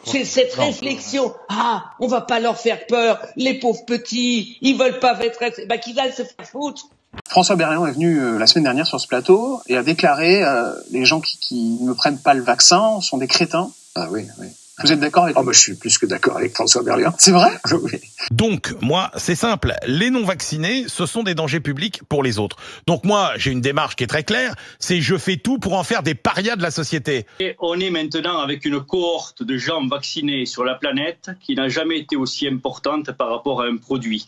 C'est cette réflexion. Ah, on va pas leur faire peur. Les pauvres petits, ils veulent pas être... qu'ils aillent se faire foutre. François Berléand est venu la semaine dernière sur ce plateau et a déclaré les gens qui ne prennent pas le vaccin sont des crétins. Ah oui, oui. Vous êtes d'accord avec lui? Moi, je suis plus que d'accord avec François Berléand. C'est vrai? Oui. Donc, moi, c'est simple. Les non-vaccinés, ce sont des dangers publics pour les autres. Donc, moi, j'ai une démarche qui est très claire. C'est je fais tout pour en faire des parias de la société. Et on est maintenant avec une cohorte de gens vaccinés sur la planète qui n'a jamais été aussi importante par rapport à un produit.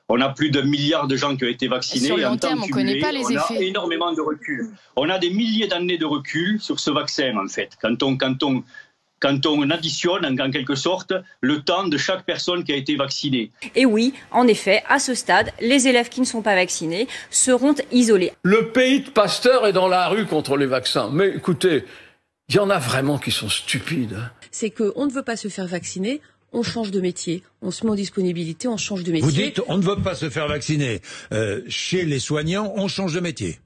On a plus d'1 milliard de gens qui ont été vaccinés. Sur le long terme, on ne connaît pas les effets. On a énormément de recul. On a des milliers d'années de recul sur ce vaccin, en fait. Quand on additionne, en quelque sorte, le temps de chaque personne qui a été vaccinée. Et oui, en effet, à ce stade, les élèves qui ne sont pas vaccinés seront isolés. Le pays de Pasteur est dans la rue contre les vaccins. Mais écoutez, il y en a vraiment qui sont stupides. C'est qu'on ne veut pas se faire vacciner, on change de métier, on se met en disponibilité, on change de métier. Vous dites on ne veut pas se faire vacciner. Chez les soignants, on change de métier.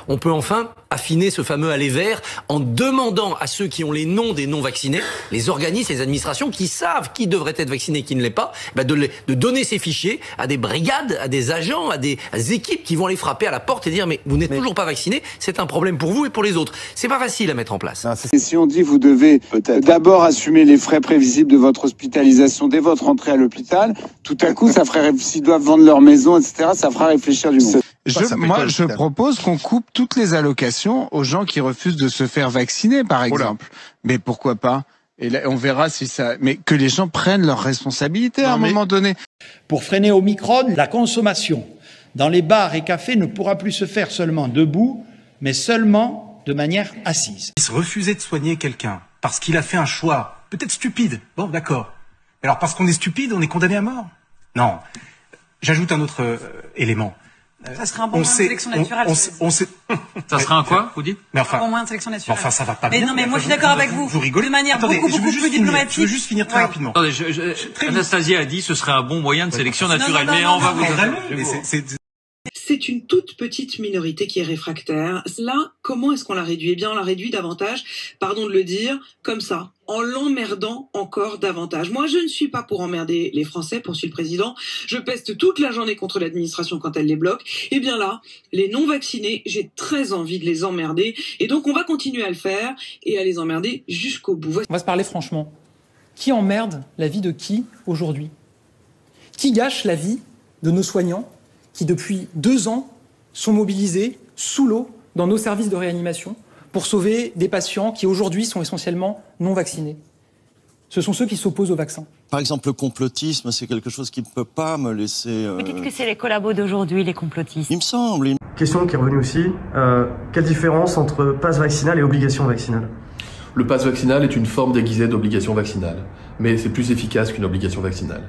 On peut enfin affiner ce fameux aller vert en demandant à ceux qui ont les noms des non-vaccinés, les organismes, les administrations qui savent qui devrait être vacciné et qui ne l'est pas, de donner ces fichiers à des brigades, à des agents, à des équipes qui vont les frapper à la porte et dire mais vous n'êtes toujours pas vacciné, c'est un problème pour vous et pour les autres. C'est pas facile à mettre en place. Et si on dit vous devez d'abord assumer les frais prévisibles de votre hospitalisation dès votre entrée à l'hôpital, tout à coup ça ferait, s'ils doivent vendre leur maison, etc., ça fera réfléchir du monde. Je propose qu'on coupe toutes les allocations aux gens qui refusent de se faire vacciner, par exemple. Mais pourquoi pas? Et là, on verra si ça... Mais que les gens prennent leurs responsabilités à un moment donné. Pour freiner Omicron, la consommation dans les bars et cafés ne pourra plus se faire seulement debout, mais seulement de manière assise. Refuser de soigner quelqu'un parce qu'il a fait un choix, peut-être stupide, bon d'accord. Alors parce qu'on est stupide, on est condamné à mort? Non. J'ajoute un autre élément. Ça serait un bon moyen de sélection naturelle. Ça serait un quoi, vous dites? Mais enfin, un bon moyen de sélection naturelle. Enfin, ça va pas bien. Mais non, mais moi je suis d'accord avec vous. Vous rigolez. De manière beaucoup plus diplomatique. Je veux juste finir très rapidement. Attendez, Anastasia a dit que ce serait un bon moyen de sélection naturelle. Mais on va vous... C'est une toute petite minorité qui est réfractaire. Là, comment est-ce qu'on la réduit? Eh bien, on la réduit davantage, pardon de le dire, comme ça, en l'emmerdant encore davantage. Moi, je ne suis pas pour emmerder les Français, poursuit le président. Je peste toute la journée contre l'administration quand elle les bloque. Eh bien là, les non-vaccinés, j'ai très envie de les emmerder. Et donc, on va continuer à le faire et à les emmerder jusqu'au bout. On va se parler franchement. Qui emmerde la vie de qui aujourd'hui? Qui gâche la vie de nos soignants qui, depuis 2 ans, sont mobilisés sous l'eau dans nos services de réanimation pour sauver des patients qui, aujourd'hui, sont essentiellement non vaccinés? Ce sont ceux qui s'opposent au vaccin. Par exemple, le complotisme, c'est quelque chose qui ne peut pas me laisser... Vous dites que c'est les collabos d'aujourd'hui, les complotistes. Il me semble. Question qui est revenue aussi, quelle différence entre passe vaccinal et obligation vaccinale? Le passe vaccinal est une forme déguisée d'obligation vaccinale, mais c'est plus efficace qu'une obligation vaccinale.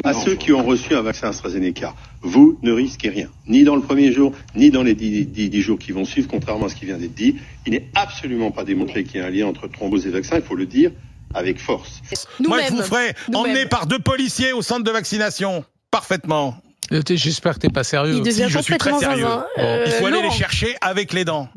À ceux qui ont reçu un vaccin AstraZeneca, vous ne risquez rien, ni dans le premier jour, ni dans les 10 jours qui vont suivre, contrairement à ce qui vient d'être dit. Il n'est absolument pas démontré qu'il y ait un lien entre thrombose et vaccin, il faut le dire avec force. Moi, je vous ferai emmener par 2 policiers au centre de vaccination. Parfaitement. J'espère que t'es pas sérieux. Si, je suis très sérieux. Il faut aller les chercher avec les dents.